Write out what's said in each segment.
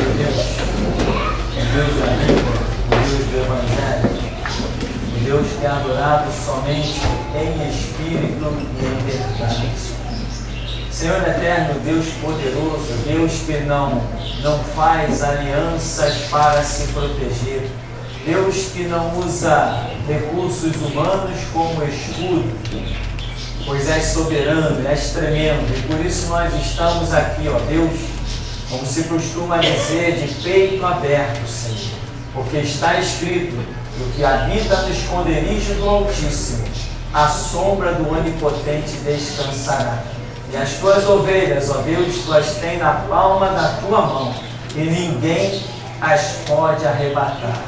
o Deus da Bíblia, o Deus do Evangelho, o Deus que é adorado somente em espírito e em verdade. Senhor eterno, Deus poderoso, Deus que não faz alianças para se proteger, Deus que não usa recursos humanos como escudo, pois és soberano, és tremendo, e por isso nós estamos aqui, ó Deus, como se costuma dizer, de peito aberto, Senhor, porque está escrito: o que habita no esconderijo do Altíssimo, a sombra do Onipotente descansará. E as tuas ovelhas, ó Deus, tu as tens na palma da tua mão, e ninguém as pode arrebatar.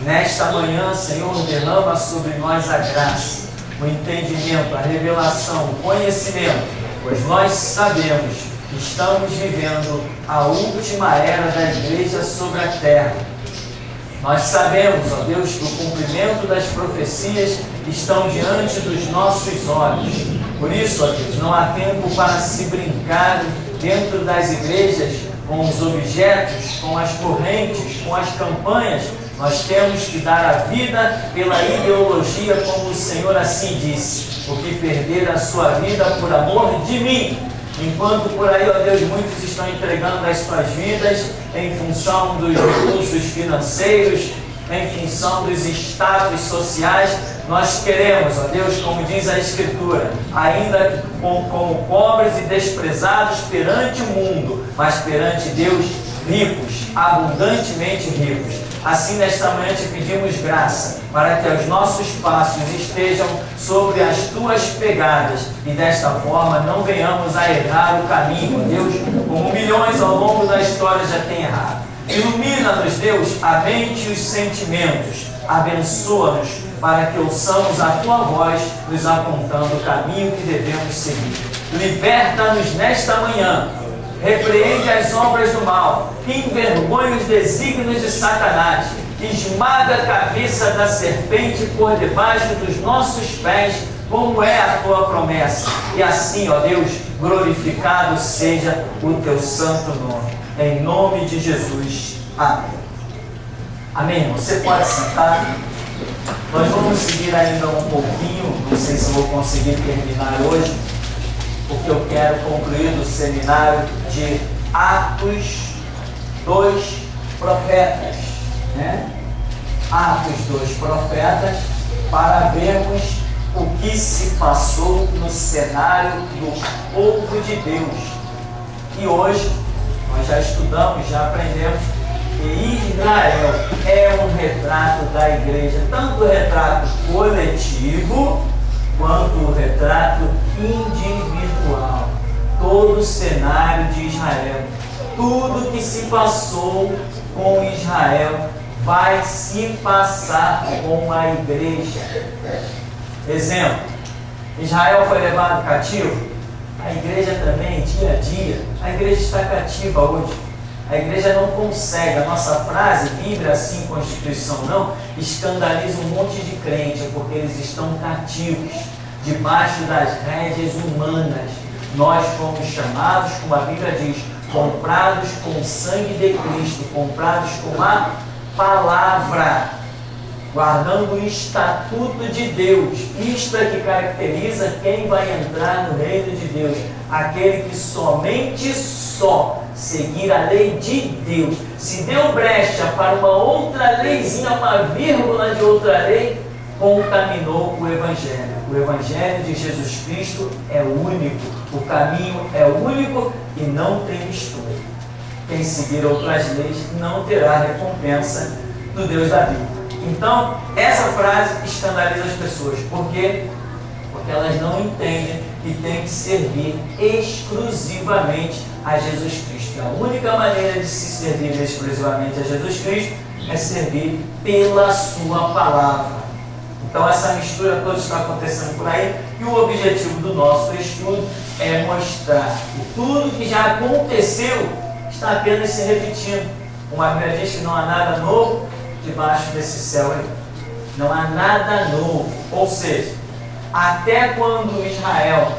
Nesta manhã, Senhor, derrama sobre nós a graça, o entendimento, a revelação, o conhecimento, pois nós sabemos que estamos vivendo a última era da igreja sobre a terra. Nós sabemos, ó Deus, que o cumprimento das profecias estão diante dos nossos olhos. Por isso, ó Deus, não há tempo para se brincar dentro das igrejas com os objetos, com as correntes, com as campanhas. Nós temos que dar a vida pela ideologia, como o Senhor assim disse: o que perder a sua vida por amor de mim. Enquanto por aí, ó Deus, muitos estão entregando as suas vidas em função dos recursos financeiros, em função dos status sociais, nós queremos, ó Deus, como diz a Escritura, ainda como pobres e desprezados perante o mundo, mas perante Deus ricos, abundantemente ricos. Assim, nesta manhã te pedimos graça para que os nossos passos estejam sobre as tuas pegadas e desta forma não venhamos a errar o caminho, ó Deus, como milhões ao longo da história já têm errado. Ilumina-nos, Deus, a mente e os sentimentos, abençoa-nos para que ouçamos a tua voz nos apontando o caminho que devemos seguir. Liberta-nos nesta manhã. Repreende as obras do mal, envergonha os desígnios de Satanás, esmaga a cabeça da serpente por debaixo dos nossos pés, como é a tua promessa. E assim, ó Deus, glorificado seja o teu santo nome. Em nome de Jesus. Amém. Amém. Você pode sentar. Nós vamos seguir ainda um pouquinho, não sei se vou conseguir terminar hoje, porque eu quero concluir o seminário de Atos dos Profetas, né? Atos dos Profetas, para vermos o que se passou no cenário do povo de Deus. E hoje nós já estudamos, já aprendemos que Israel é um retrato da igreja, tanto o retrato coletivo quanto o retrato individual. Todo o cenário de Israel, tudo que se passou com Israel, vai se passar com a igreja. Exemplo: Israel foi levado cativo, a igreja também, dia a dia, a igreja está cativa hoje. A igreja não consegue, a nossa frase, Bíblia assim, Constituição não, escandaliza um monte de crente, porque eles estão cativos, debaixo das rédeas humanas. Nós fomos chamados, como a Bíblia diz, comprados com o sangue de Cristo, comprados com a palavra, guardando o estatuto de Deus. Isto é que caracteriza quem vai entrar no reino de Deus: aquele que somente seguir a lei de Deus. Se deu brecha para uma outra leizinha, uma vírgula de outra lei, contaminou o Evangelho. O Evangelho de Jesus Cristo é único, o caminho é único e não tem mistura. Quem seguir outras leis não terá recompensa do Deus da Bíblia. Então, essa frase escandaliza as pessoas. Por quê? Porque elas não entendem que tem que servir exclusivamente a Jesus Cristo. E a única maneira de se servir exclusivamente a Jesus Cristo é servir pela sua palavra. Então essa mistura toda está acontecendo por aí, e o objetivo do nosso estudo é mostrar que tudo que já aconteceu está apenas se repetindo. Como a Bíblia diz que não há nada novo debaixo desse céu aí. Não há nada novo. Ou seja, até quando Israel,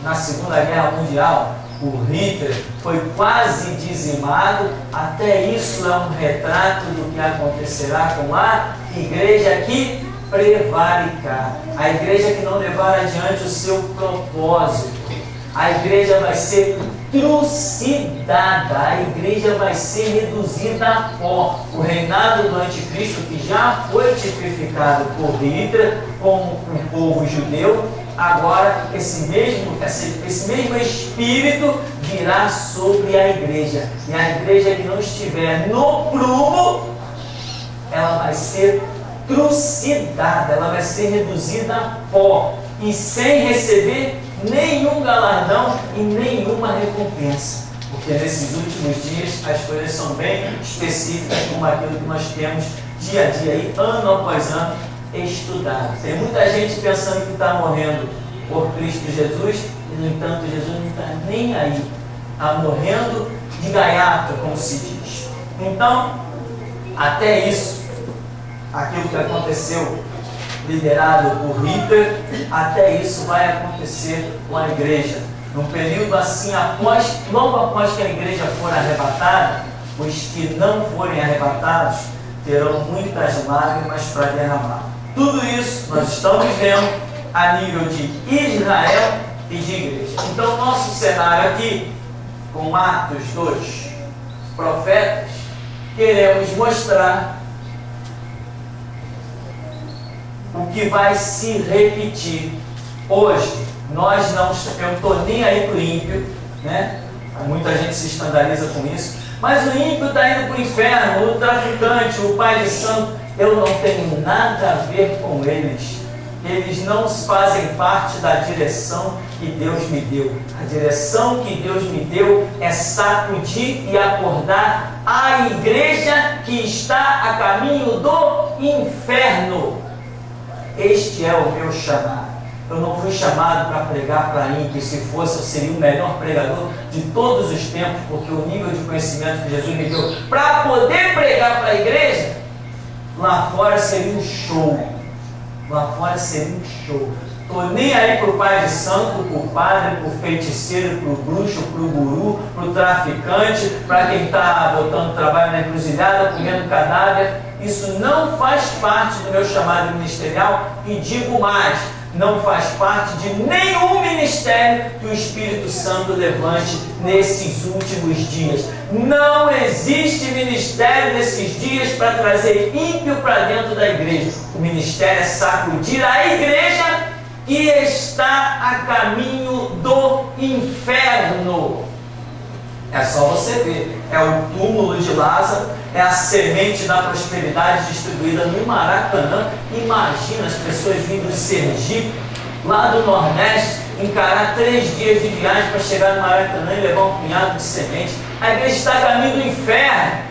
na Segunda Guerra Mundial, o Hitler foi quase dizimado. Até isso é um retrato do que acontecerá com a igreja que prevaricar, a igreja que não levar adiante o seu propósito. A igreja vai ser trucidada, a igreja vai ser reduzida a pó. O reinado do anticristo, que já foi tipificado por Hitler como um povo judeu, agora esse mesmo espírito virá sobre a igreja. E a igreja que não estiver no prumo, ela vai ser trucidada, ela vai ser reduzida a pó, e sem receber nenhum galardão e nenhuma recompensa. Porque nesses últimos dias as coisas são bem específicas, como aquilo que nós temos dia a dia, e ano após ano, estudado. Tem muita gente pensando que está morrendo por Cristo Jesus, e no entanto Jesus não está nem aí, está morrendo de gaiato, como se diz. Então, até isso, aquilo que aconteceu liderado por Hitler, até isso vai acontecer com a igreja. Num período assim, logo após que a igreja for arrebatada, os que não forem arrebatados terão muitas lágrimas para derramar. Tudo isso nós estamos vendo a nível de Israel e de igreja. Então, nosso cenário aqui, com Atos 2, profetas, queremos mostrar o que vai se repetir hoje. Nós não, eu não estou nem aí para o ímpio, né? Muita gente se escandaliza com isso, mas o ímpio está indo para o inferno, o traficante, o pai de santo, eu não tenho nada a ver com eles. Eles não fazem parte da direção que Deus me deu. A direção que Deus me deu é sacudir e acordar a igreja que está a caminho do inferno. Este é o meu chamado. Eu não fui chamado para pregar para ímpio. Se fosse, eu seria o melhor pregador de todos os tempos, porque o nível de conhecimento que Jesus me deu para poder pregar para a igreja, lá fora seria um show. Lá fora seria um show. Estou nem aí para o pai de santo, para o padre, para o feiticeiro, para o bruxo, para o guru, para o traficante, para quem está botando trabalho na encruzilhada, comendo cadáver. Isso não faz parte do meu chamado ministerial, e digo mais, não faz parte de nenhum ministério que o Espírito Santo levante nesses últimos dias. Não existe ministério nesses dias para trazer ímpio para dentro da igreja. O ministério é sacudir a igreja que está a caminho do inferno. É só você ver, é o túmulo de Lázaro, é a semente da prosperidade distribuída no Maracanã. Imagina as pessoas vindo de Sergipe, lá do Nordeste, encarar 3 dias de viagem para chegar no Maracanã e levar um punhado de semente. A igreja está a caminho do inferno.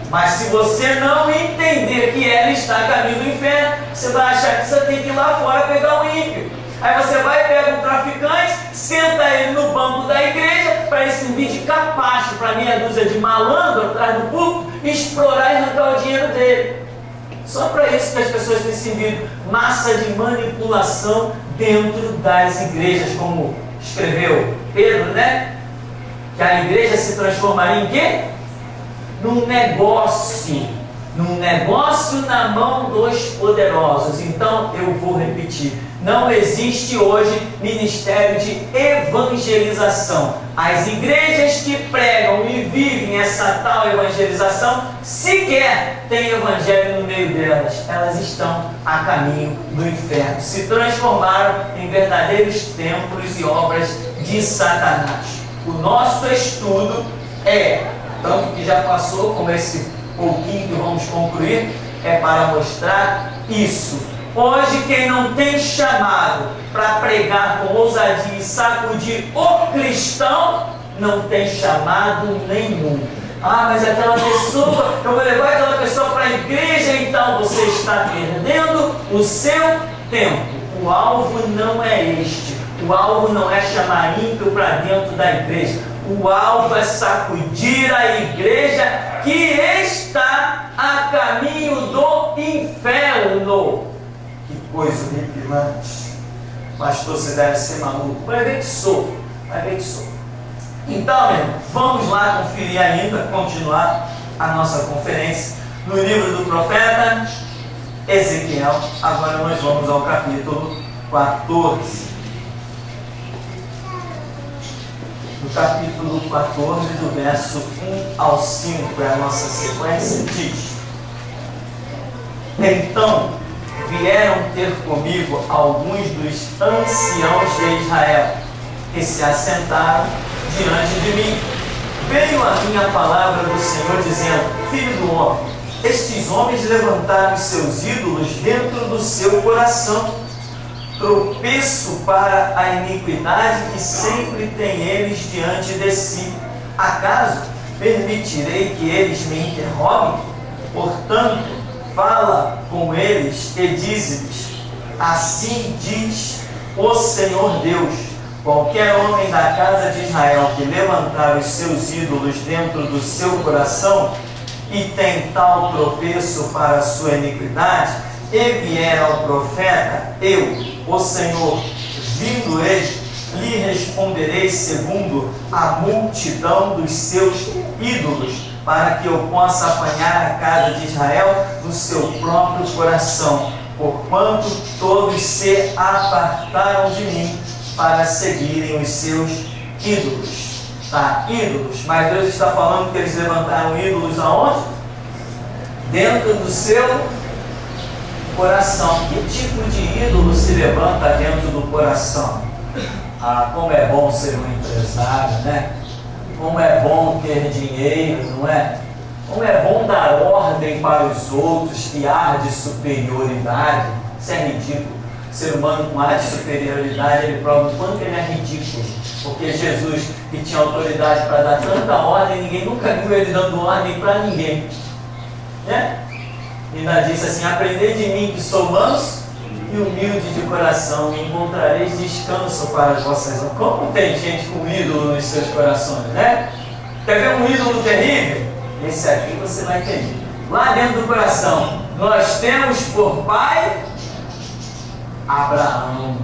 Mas se você não entender que ela está a caminho do inferno, você vai achar que você tem que ir lá fora pegar um ímpio. Aí você vai, pega um traficante, senta ele no banco da igreja para ele servir de capacho para meia dúzia de malandro atrás do púlpito, explorar e arrancar o dinheiro dele. Só para isso que as pessoas têm servido massa de manipulação dentro das igrejas, como escreveu Pedro, né? Que a igreja se transformaria em quê? Num negócio na mão dos poderosos. Então eu vou repetir, não existe hoje ministério de evangelização. As igrejas que pregam e vivem essa tal evangelização sequer têm evangelho no meio delas. Elas estão a caminho do inferno, se transformaram em verdadeiros templos e obras de Satanás. O nosso estudo tanto que já passou, como esse pouquinho que vamos concluir, é para mostrar isso. Hoje, quem não tem chamado para pregar com ousadia e sacudir o cristão, não tem chamado nenhum. Ah, mas aquela pessoa, eu vou levar aquela pessoa para a igreja, então você está perdendo o seu tempo. O alvo não é este. O alvo não é chamar ímpio para dentro da igreja. O alvo é sacudir a igreja que está a caminho do inferno. Que coisa horripilante. Pastor, você deve ser maluco. Vai ver que sou. Então, meu irmão, vamos lá conferir ainda, continuar a nossa conferência no livro do profeta Ezequiel. Agora nós vamos ao capítulo 14. No capítulo 14, do verso 1 ao 5, é a nossa sequência, diz: Então vieram ter comigo alguns dos anciãos de Israel, que se assentaram diante de mim. Veio a minha palavra do Senhor, dizendo: Filho do homem, estes homens levantaram seus ídolos dentro do seu coração, tropeço para a iniquidade que sempre tem eles diante de si. Acaso permitirei que eles me interroguem? Portanto, fala com eles e dize-lhes: Assim diz o Senhor Deus: qualquer homem da casa de Israel que levantar os seus ídolos dentro do seu coração e tem tal tropeço para a sua iniquidade, e vier ao profeta, eu, o Senhor, vindo ele, lhe responderei segundo a multidão dos seus ídolos, para que eu possa apanhar a casa de Israel no seu próprio coração, porquanto todos se apartaram de mim para seguirem os seus ídolos. Tá? Ídolos. Mas Deus está falando que eles levantaram ídolos aonde? Dentro do seu coração. Que tipo de ídolo se levanta dentro do coração? Ah, como é bom ser um empresário, né? Como é bom ter dinheiro, não é? Como é bom dar ordem para os outros, que ar de superioridade. Isso é ridículo. O ser humano com ar de superioridade, ele prova o quanto ele é ridículo. Porque Jesus, que tinha autoridade para dar tanta ordem, ninguém nunca viu ele dando ordem para ninguém. Né? E ainda disse assim: aprendei de mim que sou manso e humilde de coração, e encontrareis descanso para as vossas almas. Como tem gente com ídolo nos seus corações, né? Quer ver um ídolo terrível? Esse aqui você vai entender. Lá dentro do coração, nós temos por pai Abraão.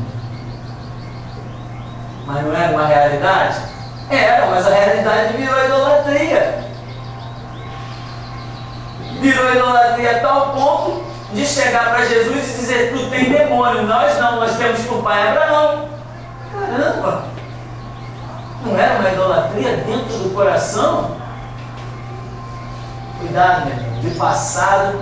Mas não era uma realidade? Era, mas a realidade virou idolatria. Virou idolatria a tal ponto de chegar para Jesus e dizer: tu tem demônio. Nós não, nós temos por pai Abraão. Caramba! Não era uma idolatria dentro do coração? Cuidado, meu irmão, de passado.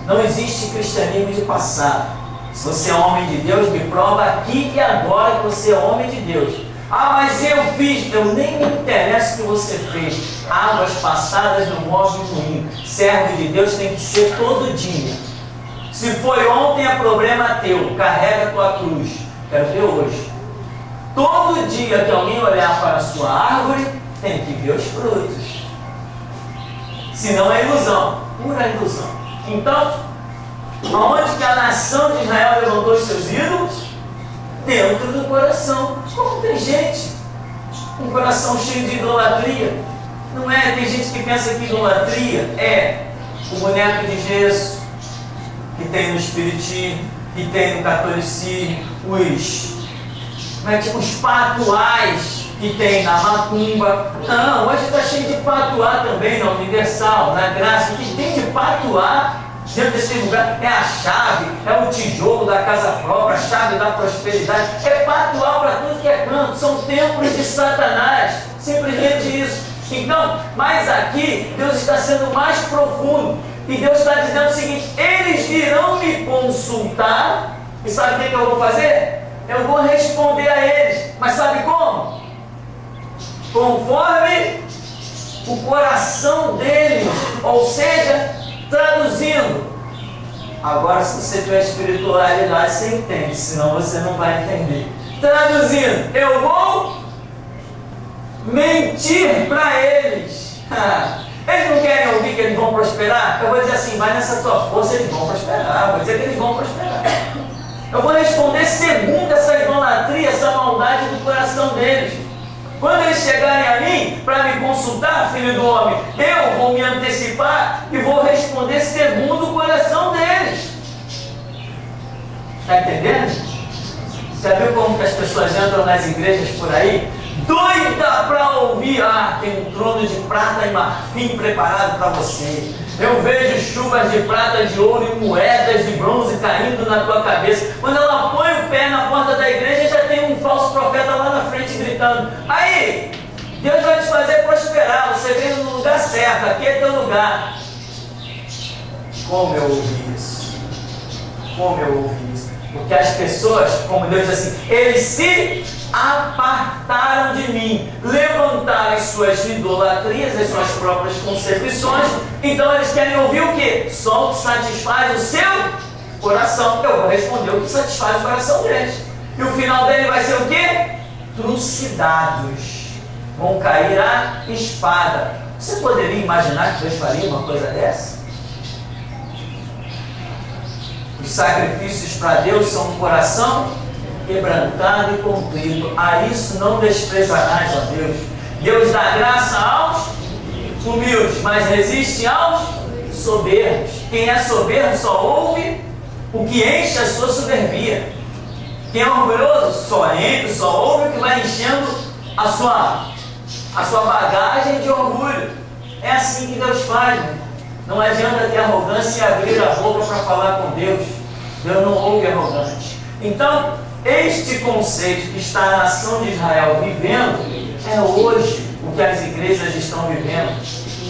Não existe cristianismo de passado. Se você é homem de Deus, me prova aqui e agora que você é homem de Deus. Ah, mas eu fiz. Eu nem me interesso o que você fez. Águas passadas não movem moinho. Servo de Deus tem que ser todo dia. Se foi ontem, é problema teu. Carrega a tua cruz. Quero ver hoje. Todo dia que alguém olhar para a sua árvore, tem que ver os frutos. Senão é ilusão. Pura ilusão. Então, aonde que a nação de Israel levantou os seus ídolos? Dentro do coração. Como tem gente com um coração cheio de idolatria? Não é? Tem gente que pensa que idolatria é o boneco de gesso que tem no espiritismo, que tem no catolicismo, os patuais que tem na macumba. Não, hoje está cheio de patuá também na Universal, na Graça. O que tem de patuá dentro desse lugar é a chave, é o tijolo da casa própria, a chave da prosperidade. É patuá para tudo que é canto. São templos de Satanás. Simplesmente isso. Então, mas aqui Deus está sendo mais profundo. E Deus está dizendo o seguinte: eles irão me consultar. E sabe o que eu vou fazer? Eu vou responder a eles. Mas sabe como? Conforme o coração deles. Ou seja, traduzindo. Agora, se você tiver espiritualidade, você entende. Senão você não vai entender. Traduzindo, eu vou mentir para eles. Eles não querem ouvir que eles vão prosperar? Eu vou dizer assim: vai nessa tua força, eles vão prosperar. Vou dizer que eles vão prosperar. Eu vou responder segundo essa idolatria, essa maldade do coração deles. Quando eles chegarem a mim para me consultar, filho do homem, eu vou me antecipar e vou responder segundo o coração deles. Está entendendo? Já viu como que as pessoas entram nas igrejas por aí? doida para ouvir: ah, tem um trono de prata e marfim preparado para você. Eu vejo chuvas de prata, de ouro e moedas de bronze caindo na tua cabeça. Quando ela põe o pé na porta da igreja, já tem um falso profeta lá na frente gritando: aí, Deus vai te fazer prosperar, você veio no lugar certo, aqui é teu lugar. Como eu ouvi isso? Como eu ouvi isso? Porque as pessoas, como Deus diz assim, eles se apartaram de mim, levantaram as suas idolatrias, as suas próprias concepções. Então eles querem ouvir o quê? Só o que satisfaz o seu coração. Eu vou responder o que satisfaz o coração deles. E o final dele vai ser o quê? Trucidados. Vão cair a espada. Você poderia imaginar que Deus faria uma coisa dessa? Os sacrifícios para Deus são um coração quebrantado e contrito. A isso não desprezarás, ó Deus. Deus dá graça aos humildes, mas resiste aos soberbos. Quem é soberbo só ouve o que enche a sua soberbia. Quem é orgulhoso só ouve o que vai enchendo a sua bagagem de orgulho. É assim que Deus faz, né? Não adianta ter arrogância e abrir a boca para falar com Deus. Deus não ouve arrogante. Então, este conceito que está a nação de Israel vivendo é hoje o que as igrejas estão vivendo.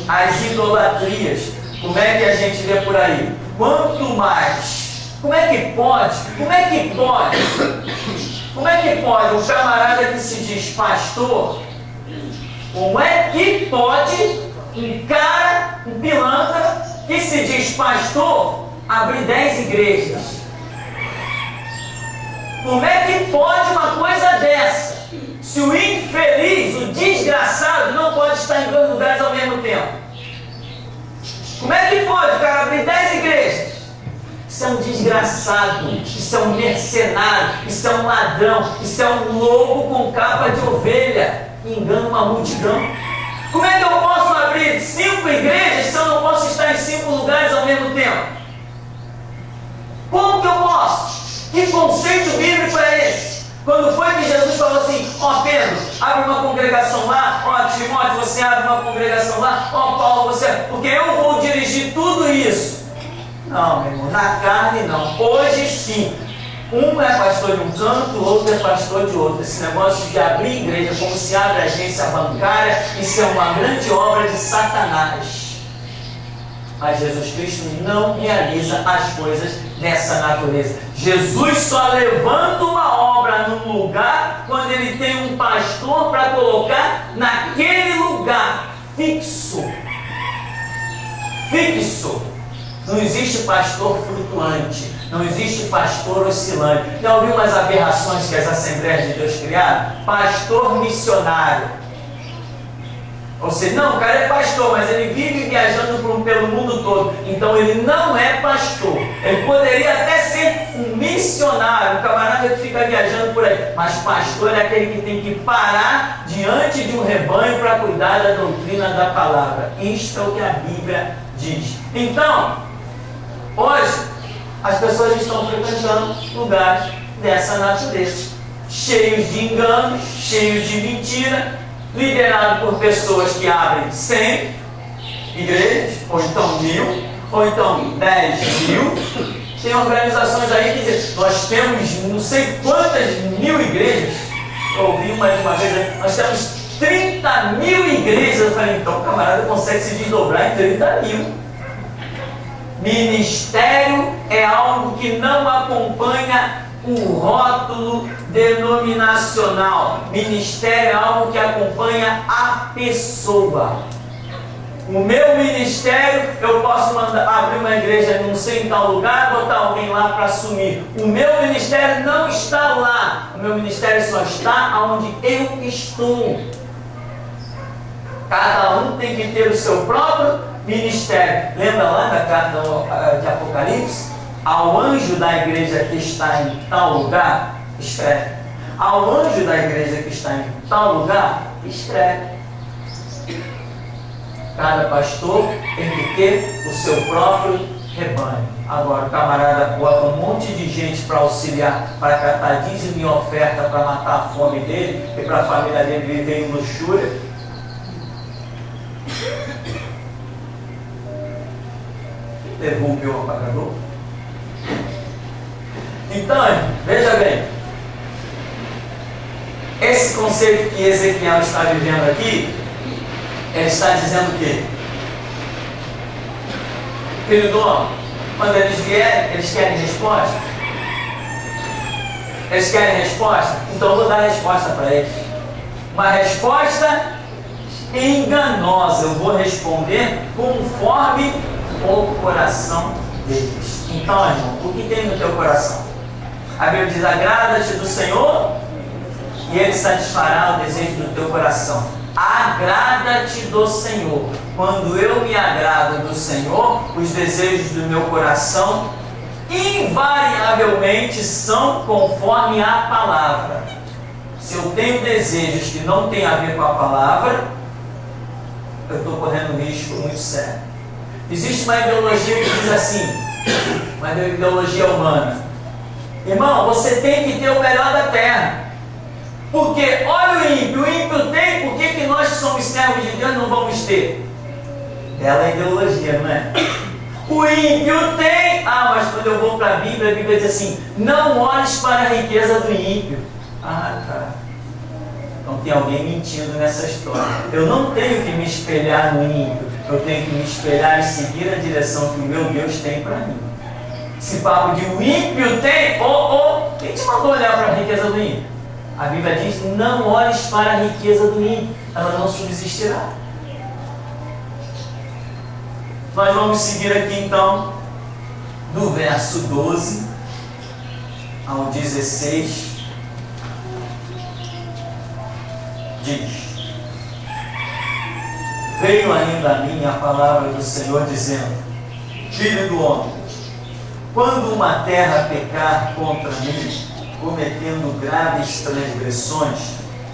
As idolatrias. Como é que a gente vê por aí? Quanto mais. Como é que pode um camarada que se diz pastor, como é que pode um cara, um pilantra, que se diz pastor, abrir 10 igrejas? Como é que pode uma coisa dessa? Se o infeliz, o desgraçado, não pode estar em 2 lugares ao mesmo tempo? Como é que pode o cara abrir 10 igrejas? Isso é um desgraçado, isso é um mercenário, isso é um ladrão, isso é um lobo com capa de ovelha, que engana uma multidão. Como é que eu posso abrir 5 igrejas se eu não posso estar em 5 lugares ao mesmo tempo? Como que eu posso? Que conceito bíblico é esse? Quando foi que Jesus falou assim: ó Pedro, abre uma congregação lá, ó Timóteo, você abre uma congregação lá, ó Paulo, você, porque eu vou dirigir tudo isso. Não, meu irmão, na carne não. Hoje sim. Um é pastor de um canto, o outro é pastor de outro. Esse negócio de abrir igreja como se abre agência bancária, isso é uma grande obra de Satanás. Mas Jesus Cristo não realiza as coisas dessa natureza. Jesus só levanta uma obra num lugar quando ele tem um pastor para colocar naquele lugar fixo. Fixo. Não existe pastor flutuante. Não existe pastor oscilante. Já ouviu umas aberrações que as Assembleias de Deus criaram? Pastor missionário. Ou seja, não, o cara é pastor, mas ele vive viajando pelo mundo todo. Então ele não é pastor. Ele poderia até ser um missionário, um camarada que fica viajando por aí. Mas pastor é aquele que tem que parar diante de um rebanho para cuidar da doutrina da palavra. Isto é o que a Bíblia diz. Então, hoje, as pessoas estão frequentando lugares dessa natureza, cheios de enganos, cheios de mentira, liderado por pessoas que abrem 100 igrejas, ou então 1000, ou então 10.000. Tem organizações aí que dizem: nós temos não sei quantas mil igrejas. Eu ouvi uma vez, nós temos 30.000 igrejas. Eu falei: então o camarada consegue se desdobrar em 30.000. Ministério é algo que não acompanha um rótulo denominacional. Ministério é algo que acompanha a pessoa. O meu ministério, eu posso abrir uma igreja não sei em tal lugar, botar alguém lá para assumir. O meu ministério não está lá. O meu ministério só está onde eu estou. Cada um tem que ter o seu próprio ministério. Lembra lá da carta de Apocalipse? Ao anjo da igreja que está em tal lugar, escreve. Ao anjo da igreja que está em tal lugar, escreve. Cada pastor tem que ter o seu próprio rebanho. Agora o camarada bota um monte de gente para auxiliar, para catar dízimo e oferta, para matar a fome dele e para a família dele viver em luxúria. Levou o meu apagador. Então, veja bem, esse conceito que Ezequiel está vivendo aqui, ele está dizendo o quê? Filho do homem, quando eles vierem, eles querem resposta? Eles querem resposta? Então eu vou dar a resposta para eles. Uma resposta enganosa. Eu vou responder conforme o coração deles. Então, irmão, o que tem no teu coração? A Bíblia diz: agrada-te do Senhor e Ele satisfará o desejo do teu coração. Agrada-te do Senhor. Quando eu me agrado do Senhor, os desejos do meu coração invariavelmente são conforme a palavra. Se eu tenho desejos que não têm a ver com a palavra, eu estou correndo um risco muito sério. Existe uma ideologia que diz assim, uma ideologia humana: irmão, você tem que ter o melhor da terra. Porque olha o ímpio tem, por que nós que somos servos de Deus não vamos ter? Bela ideologia, não é? O ímpio tem, mas quando eu vou para a Bíblia diz assim: não olhes para a riqueza do ímpio. Tá. Então tem alguém mentindo nessa história. Eu não tenho que me espelhar no ímpio, eu tenho que me espelhar e seguir a direção que o meu Deus tem para mim. Esse papo de o ímpio tem, quem te mandou olhar para a riqueza do ímpio? A Bíblia diz: não olhes para a riqueza do ímpio, ela não subsistirá. Nós vamos seguir aqui então, do verso 12 ao 16, diz: veio ainda a mim a palavra do Senhor dizendo: filho do homem, quando uma terra pecar contra mim, cometendo graves transgressões,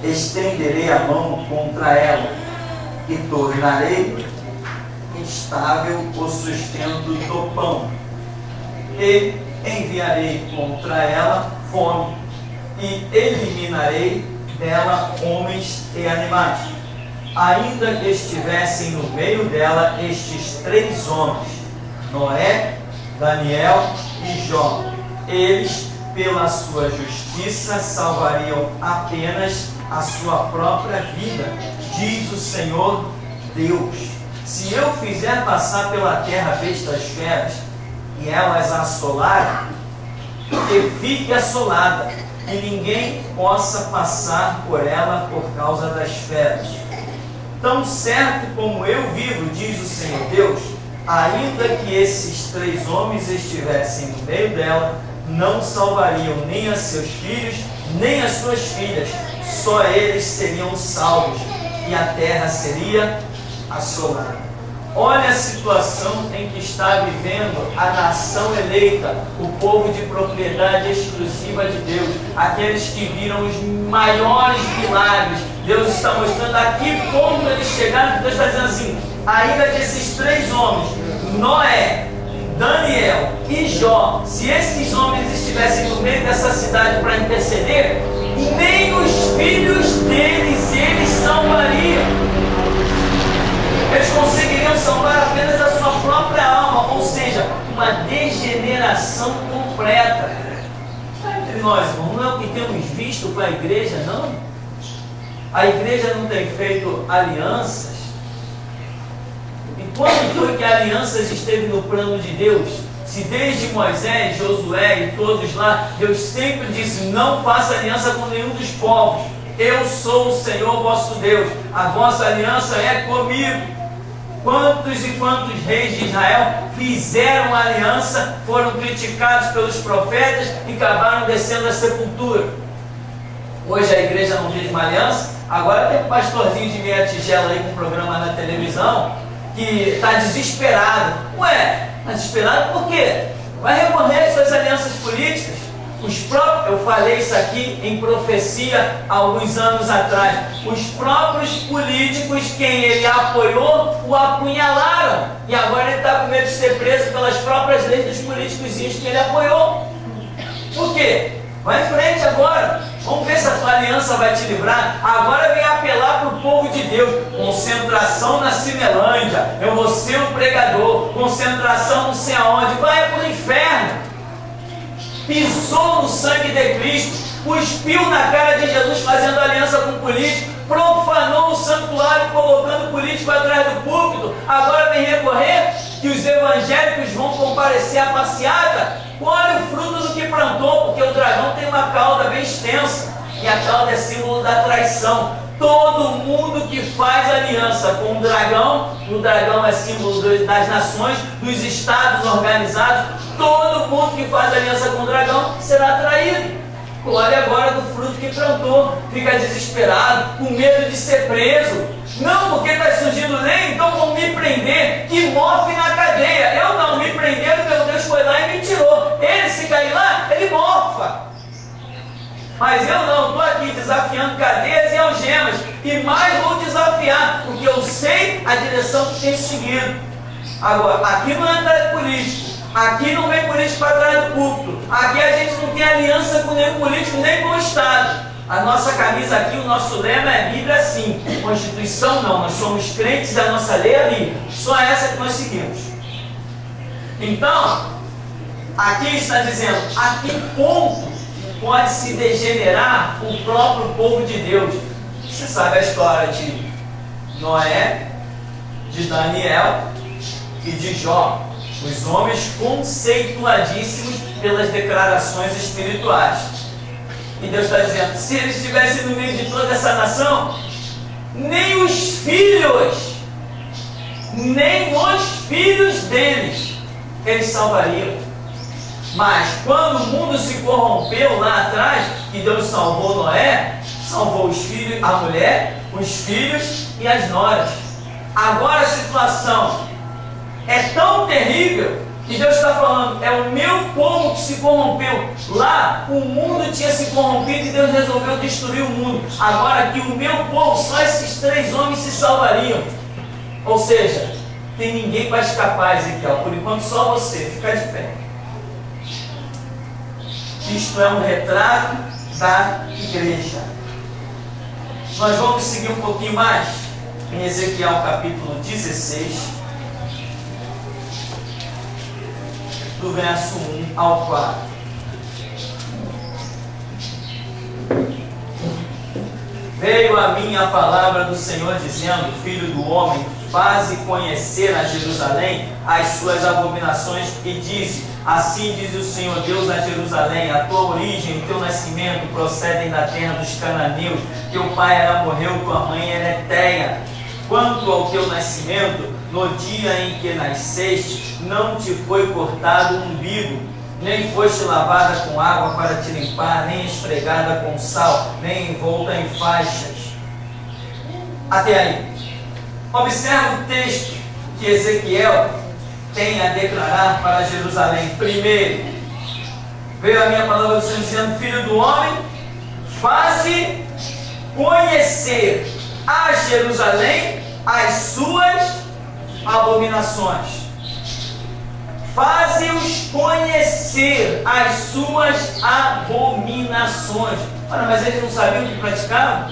estenderei a mão contra ela e tornarei instável o sustento do pão, e enviarei contra ela fome, e eliminarei dela homens e animais, ainda que estivessem no meio dela estes 3 homens, Noé, Daniel e Jó. Eles, pela sua justiça, salvariam apenas a sua própria vida, diz o Senhor Deus. Se eu fizer passar pela terra bestas feras, e elas assolarem, que fique assolada, e ninguém possa passar por ela por causa das feras. Tão certo como eu vivo, diz o Senhor Deus, ainda que esses 3 homens estivessem no meio dela, não salvariam nem a seus filhos, nem as suas filhas, só eles seriam salvos, e a terra seria assolada. Olha a situação em que está vivendo a nação eleita, o povo de propriedade exclusiva de Deus, aqueles que viram os maiores milagres. Deus está mostrando a que ponto eles chegaram. Deus está dizendo assim: ainda que esses 3 homens, Noé, Daniel e Jó, se esses homens estivessem no meio dessa cidade para interceder, nem os filhos deles eles salvariam. Eles conseguiriam salvar apenas a sua própria alma, ou seja, uma degeneração completa. Está entre nós, irmão, não é o que temos visto com a igreja, não. A igreja não tem feito alianças. E quando foi que alianças esteve no plano de Deus? Se desde Moisés, Josué e todos lá, Deus sempre disse: não faça aliança com nenhum dos povos. Eu sou o Senhor vosso Deus. A vossa aliança é comigo. Quantos e quantos reis de Israel fizeram aliança, foram criticados pelos profetas e acabaram descendo à sepultura. Hoje a igreja não fez uma aliança. Agora tem um pastorzinho de meia tigela aí com um programa na televisão que está desesperado. Ué, está desesperado por quê? Vai recorrer às suas alianças políticas. Eu falei isso aqui em profecia há alguns anos atrás. Os próprios políticos, quem ele apoiou, o apunhalaram. E agora ele está com medo de ser preso pelas próprias leis dos políticos que ele apoiou. Por quê? Vai em frente agora. Vamos ver se a tua aliança vai te livrar. Agora vem apelar para o povo de Deus. Concentração na Cinelândia. Eu vou ser um pregador. Concentração não sei aonde. Vai para o inferno. Pisou no sangue de Cristo. Cuspiu na cara de Jesus fazendo aliança com o político. Profanou o santuário colocando o político atrás do púlpito. Agora vem recorrer que os evangélicos vão comparecer à passeata. Olha o fruto do que plantou, porque o dragão tem uma cauda bem extensa, e a cauda é símbolo da traição. Todo mundo que faz aliança com o dragão é símbolo das nações, dos estados organizados, todo mundo que faz aliança com o dragão será traído. Olha agora do fruto que plantou, fica desesperado, com medo de ser preso. Não, porque está surgindo lei, então vão me prender, que morfe na cadeia. Eu não, me prenderam, meu Deus foi lá e me tirou. Ele, se cair lá, ele morfa. Mas eu não, estou aqui desafiando cadeias e algemas. E mais vou desafiar, porque eu sei a direção que tem seguido. Agora, aqui não é atrás político. Aqui não vem político para trás do púlpito. Aqui a gente não tem aliança com nenhum político, nem com o Estado. A nossa camisa aqui, o nosso lema é Bíblia sim. Constituição não, nós somos crentes, a nossa lei é a Bíblia. Só essa que nós seguimos. Então, aqui está dizendo, a que ponto pode se degenerar o próprio povo de Deus? Você sabe a história de Noé, de Daniel e de Jó. Os homens conceituadíssimos pelas declarações espirituais. E Deus está dizendo, se eles estivessem no meio de toda essa nação, nem os filhos deles, eles salvariam. Mas quando o mundo se corrompeu lá atrás, que Deus salvou Noé, salvou os filhos, a mulher, os filhos e as noras. Agora a situação é tão terrível que Deus está falando, é o meu povo que se corrompeu. Lá o mundo tinha se corrompido e Deus resolveu destruir o mundo. Agora aqui o meu povo, só esses 3 homens se salvariam. Ou seja, tem ninguém para escapar, Ezequiel. Por enquanto só você, fica de pé. Isto é um retrato da igreja. Nós vamos seguir um pouquinho mais em Ezequiel capítulo 16. Do verso 1 ao 4. Veio a mim a palavra do Senhor dizendo, filho do homem, faze conhecer a Jerusalém as suas abominações e dize, assim diz o Senhor Deus a Jerusalém, a tua origem, o teu nascimento procedem da terra dos cananeus, teu pai era amorreu, tua mãe era heteia. Quanto ao teu nascimento, no dia em que nasceste, não te foi cortado o umbigo, nem foste lavada com água para te limpar, nem esfregada com sal, nem envolta em faixas. Até aí. Observa o texto que Ezequiel tem a declarar para Jerusalém. Primeiro, veio a minha palavra do Senhor dizendo, filho do homem, faze conhecer a Jerusalém as suas abominações. Faze-os conhecer as suas abominações. Ora, mas eles não sabiam o que praticavam?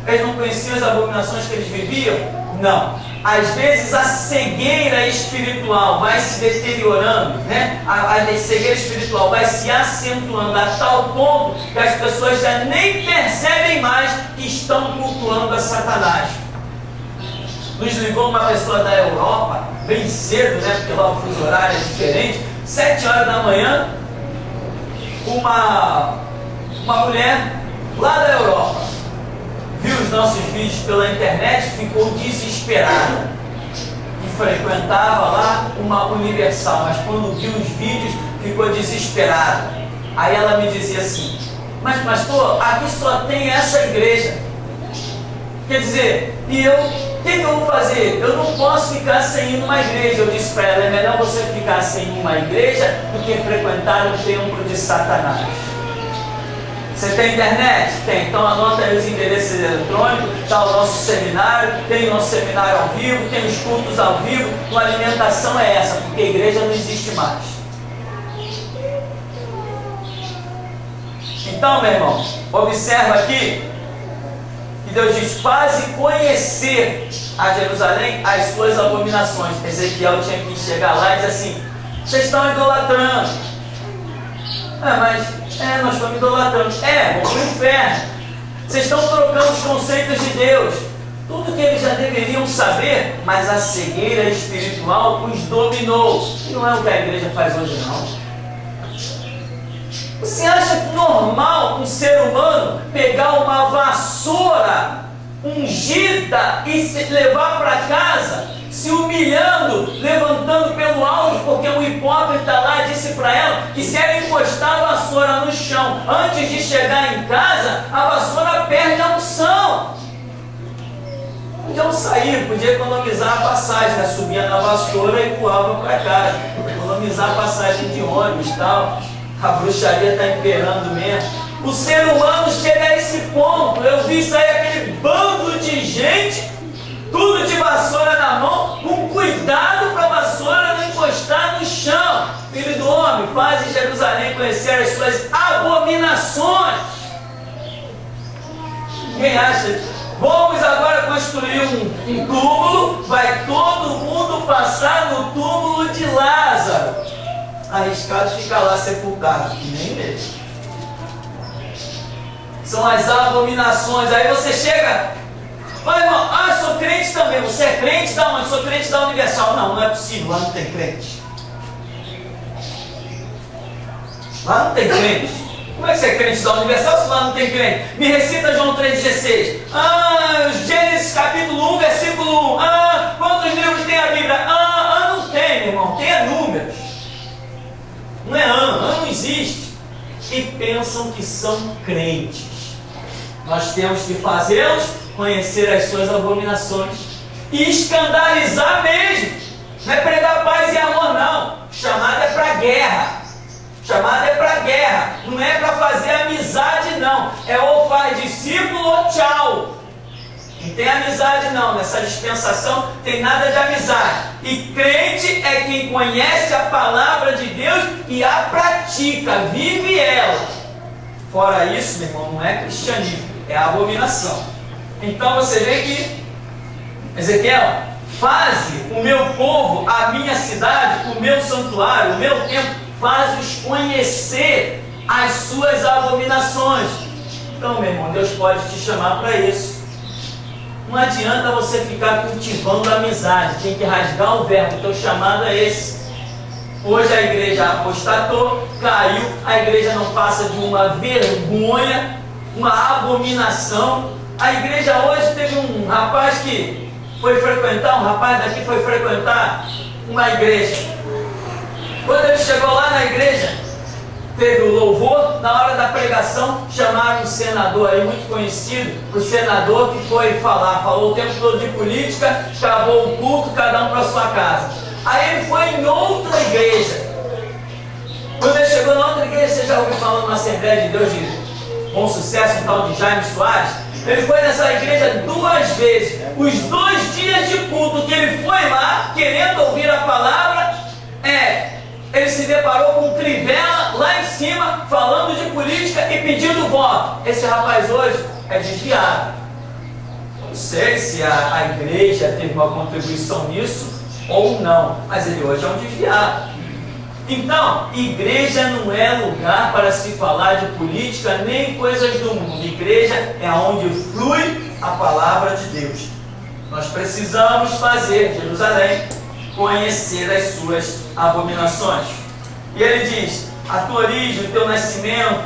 Eles não conheciam as abominações que eles viviam? Não. Às vezes a cegueira espiritual vai se deteriorando, né? A cegueira espiritual vai se acentuando a tal ponto que as pessoas já nem percebem mais que estão cultuando a Satanás. Nos ligou uma pessoa da Europa, bem cedo, né? Porque lá o fuso horário é diferente, 7 horas da manhã, uma mulher lá da Europa viu os nossos vídeos pela internet, ficou desesperada e frequentava lá uma Universal, mas quando viu os vídeos ficou desesperada. Aí ela me dizia assim, mas pastor, aqui só tem essa igreja, quer dizer, e eu, o que eu vou fazer? Eu não posso ficar sem ir numa igreja. Eu disse para ela, é melhor você ficar sem uma igreja do que frequentar o templo de Satanás. Você tem internet? Tem. Então anota aí os endereços eletrônicos, está o nosso seminário, tem o nosso seminário ao vivo, tem os cultos ao vivo. A alimentação é essa, porque a igreja não existe mais. Então, meu irmão, observa aqui que Deus diz: faze conhecer a Jerusalém as suas abominações. Ezequiel tinha que chegar lá e dizer assim: vocês estão idolatrando. Nós estamos idolatrando. Vão para o inferno. Vocês estão trocando os conceitos de Deus. Tudo que eles já deveriam saber, mas a cegueira espiritual os dominou. E não é o que a igreja faz hoje, não. Você acha normal um ser humano pegar uma vassoura ungida e se levar para casa, se humilhando, levantando pelo alto, porque um hipócrita lá disse para ela que se ela encostar a vassoura no chão antes de chegar em casa, a vassoura perde a unção? Podiam sair, podia economizar a passagem, né? Subia na vassoura e voava para casa, economizar a passagem de ônibus e tal. A bruxaria está imperando mesmo. O ser humano chega a esse ponto. Eu vi sair aquele bando de gente, tudo de vassoura na mão, com cuidado para a vassoura não encostar no chão. Filho do homem, faz em Jerusalém conhecer as suas abominações. Quem acha? Vamos agora construir um túmulo, vai todo mundo passar no túmulo de Lázaro. Arriscado ficar lá sepultado, que nem mesmo. São as abominações. Aí você chega: mas irmão, eu sou crente também. Você é crente da onde? Sou crente da Universal. Não é possível, lá não tem crente. Lá não tem crente. Como é que você é crente da Universal se lá não tem crente? Me recita João 3,16. Gênesis capítulo 1, versículo 1. Quantos livros tem a Bíblia? Não tem, meu irmão. Tem números. Não é ano não existe. E pensam que são crentes. Nós temos que fazê-los conhecer as suas abominações e escandalizar mesmo. Não é pregar paz e amor, não. Chamada é para guerra. Chamada é para guerra. Não é para fazer amizade, não. É ou faz discípulo ou tchau. Não tem amizade, não. Nessa dispensação tem nada de amizade. E crente é quem conhece a palavra de Deus e a pratica, vive ela. Fora isso, meu irmão, não é cristianismo, é abominação. Então você vê que Ezequiel: faze o meu povo, a minha cidade, o meu santuário, o meu templo, faz-os conhecer as suas abominações. Então, meu irmão, Deus pode te chamar para isso. Não adianta você ficar cultivando a amizade, tem que rasgar o verbo. O teu chamado é esse. Hoje a igreja apostatou, caiu, a igreja não passa de uma vergonha, uma abominação. A igreja hoje teve um rapaz que foi frequentar, um rapaz daqui foi frequentar uma igreja. Quando ele chegou lá na igreja, teve o louvor. Na hora da pregação, chamaram um senador aí muito conhecido, o senador que foi falar, falou o tempo todo de política, acabou o culto, cada um para sua casa. Aí ele foi em outra igreja. Quando ele chegou na outra igreja, você já ouviu falar numa Assembleia de Deus de bom sucesso, um tal de Jaime Soares? Ele foi nessa igreja 2 vezes. Os 2 dias de culto que ele foi lá, querendo ouvir a palavra, ele se deparou com um Crivella lá em cima, falando de política e pedindo voto. Esse rapaz hoje é desviado. Não sei se a igreja teve uma contribuição nisso ou não, mas ele hoje é um desviado. Então, igreja não é lugar para se falar de política nem coisas do mundo. Igreja é onde flui a palavra de Deus. Nós precisamos fazer Jerusalém conhecer as suas abominações. E ele diz: a tua origem, o teu nascimento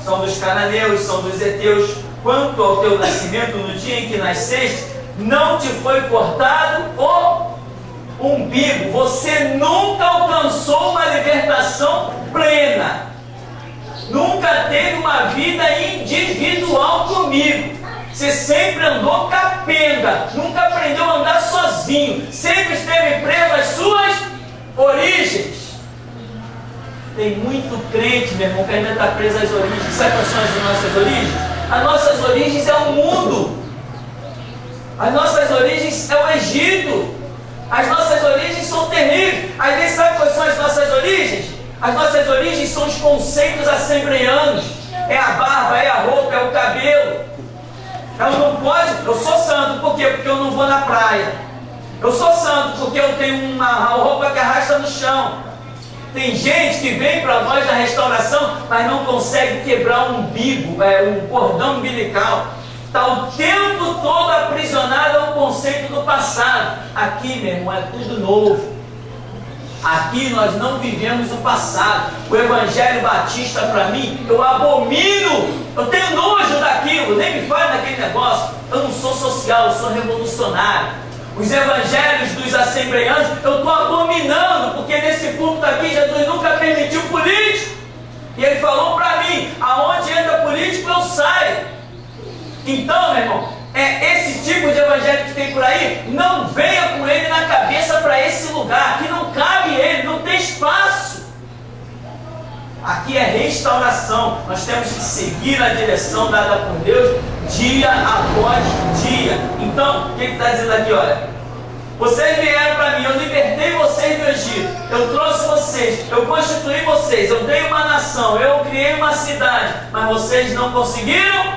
são dos cananeus, são dos heteus. Quanto ao teu nascimento, no dia em que nasceste, não te foi cortado o umbigo. Você nunca alcançou uma libertação plena. Nunca teve uma vida individual comigo. Você sempre andou capenga, nunca aprendeu a andar sozinho, sempre esteve preso às suas origens. Tem muito crente, meu irmão, que ainda está preso às origens. Sabe quais são as nossas origens? As nossas origens é o mundo. As nossas origens é o Egito. As nossas origens são terríveis. Às vezes, sabe quais são as nossas origens? As nossas origens são os conceitos assembleianos. É a barba, é a roupa, é o cabelo. Eu não pode, eu sou santo, por quê? Porque eu não vou na praia. Eu sou santo porque eu tenho uma roupa que arrasta no chão. Tem gente que vem para nós na restauração, mas não consegue quebrar um umbigo, um cordão umbilical. Está o tempo todo aprisionado ao conceito do passado. Aqui, meu irmão, é tudo novo. Aqui nós não vivemos o passado. O Evangelho Batista, para mim, eu abomino. Eu tenho nojo daquilo. Nem me fale daquele negócio. Eu não sou social, eu sou revolucionário. Os evangelhos dos assembleianos, eu estou abominando, porque nesse púlpito aqui Jesus nunca permitiu político. E ele falou para mim, aonde entra político eu saio. Então, meu irmão, esse tipo de evangelho que tem por aí, não venha com ele na cabeça para esse lugar, que não cabe ele, não tem espaço. Aqui é restauração, nós temos que seguir a direção dada por Deus, dia após dia. Então, o que está dizendo aqui? Olha, vocês vieram para mim, eu libertei vocês do Egito, eu trouxe vocês, eu constituí vocês, eu dei uma nação, eu criei uma cidade, mas vocês não conseguiram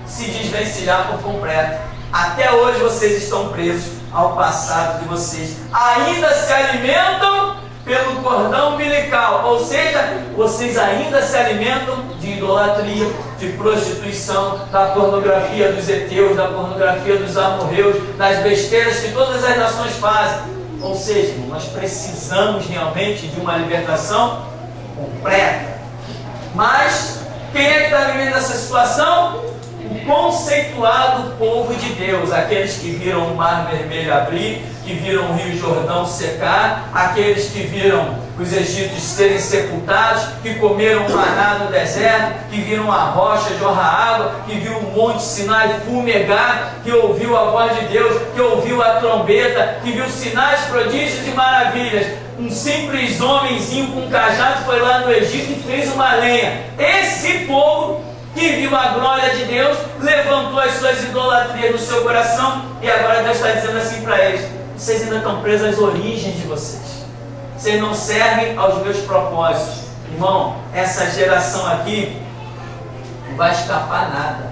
se desvencilhar por completo. Até hoje vocês estão presos ao passado de vocês, ainda se alimentam pelo cordão umbilical, ou seja, vocês ainda se alimentam de idolatria, de prostituição, da pornografia dos heteus, da pornografia dos amorreus, das besteiras que todas as nações fazem. Ou seja, nós precisamos realmente de uma libertação completa. Mas quem é que está vivendo essa situação? O conceituado povo de Deus, aqueles que viram o mar vermelho abrir, que viram o rio Jordão secar, aqueles que viram os egípcios serem sepultados, que comeram o maná no deserto, que viram a rocha jorrar água, que viu o monte Sinai fumegar, que ouviu a voz de Deus, que ouviu a trombeta, que viu sinais, prodígios e maravilhas. Um simples homenzinho com um cajado foi lá no Egito e fez uma lenha. Esse povo que viu a glória de Deus, levantou as suas idolatrias no seu coração, e agora Deus está dizendo assim para eles: vocês ainda estão presos às origens de vocês, vocês não servem aos meus propósitos. Irmão, essa geração aqui não vai escapar nada.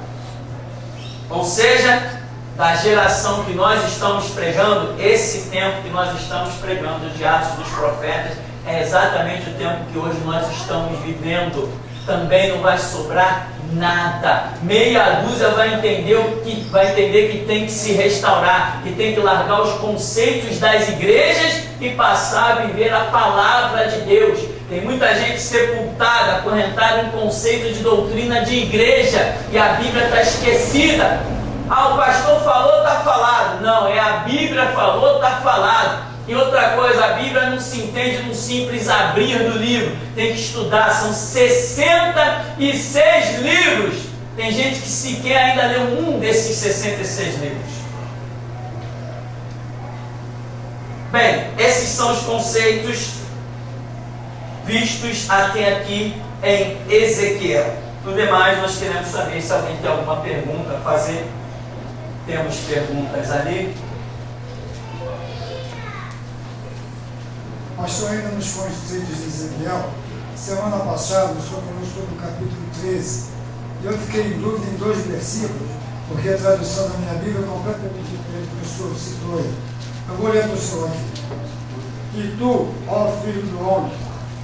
Ou seja, da geração que nós estamos pregando, esse tempo que nós estamos pregando de Atos dos Profetas, é exatamente o tempo que hoje nós estamos vivendo. Também não vai sobrar nada. Meia dúzia vai entender que tem que se restaurar, que tem que largar os conceitos das igrejas e passar a viver a palavra de Deus. Tem muita gente sepultada, acorrentada em conceito de doutrina de igreja, e a Bíblia está esquecida. O pastor falou, está falado. Não, a Bíblia falou, está falado. E outra coisa, a Bíblia não se entende num simples abrir do livro. Tem que estudar, são 66 livros. Tem gente que sequer ainda leu um desses 66 livros. Bem, esses são os conceitos vistos até aqui em Ezequiel. No demais, nós queremos saber se alguém tem alguma pergunta a fazer. Temos perguntas ali. Pastor, ainda nos conceitos de Ezequiel, semana passada o senhor falou sobre o capítulo 13. E eu fiquei em dúvida em 2 versículos, porque a tradução da minha Bíblia é completamente diferente do que o senhor citou aí. Eu vou ler para o senhor aqui. E tu, ó filho do homem,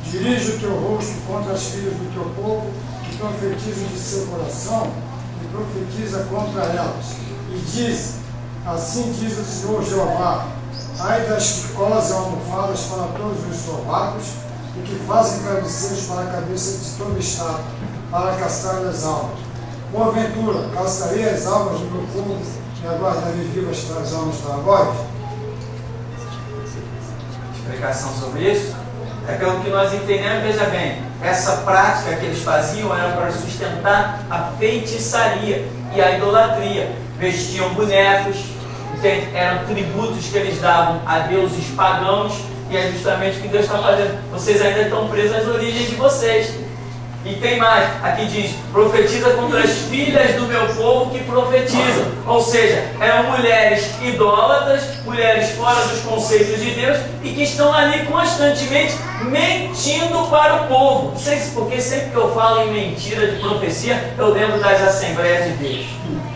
dirige o teu rosto contra as filhas do teu povo, que profetizam de seu coração, e profetiza contra elas. E diz, assim diz o Senhor Jeová: ai das que cosem almofadas para todos os sobacos e que fazem travesseiros para a cabeça de todo estado, para caçar as almas. Porventura, caçarei as almas do meu povo e aguardarei vivas para as almas da voz? Explicação sobre isso? É pelo que nós entendemos, veja bem, essa prática que eles faziam era para sustentar a feitiçaria e a idolatria. Vestiam bonecos, eram tributos que eles davam a deuses pagãos, E é justamente o que Deus está fazendo. Vocês ainda estão presos às origens de vocês. E tem mais, aqui diz, profetiza contra as filhas do meu povo que profetizam. Ou seja, eram mulheres idólatras, mulheres fora dos conceitos de Deus e que estão ali constantemente mentindo para o povo. Não sei se porque sempre que eu falo em mentira de profecia, eu lembro das Assembleias de Deus.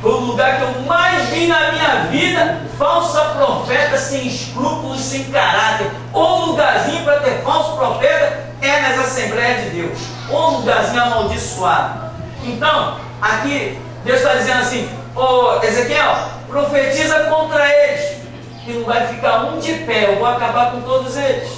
Foi o lugar que eu mais vi na minha vida, falsa profeta sem escrúpulos, sem caráter. O lugarzinho para ter falso profeta é nas Assembleias de Deus. O lugarzinho amaldiçoado. Então, aqui Deus está dizendo assim: ô Ezequiel, profetiza contra eles, que não vai ficar um de pé, eu vou acabar com todos eles.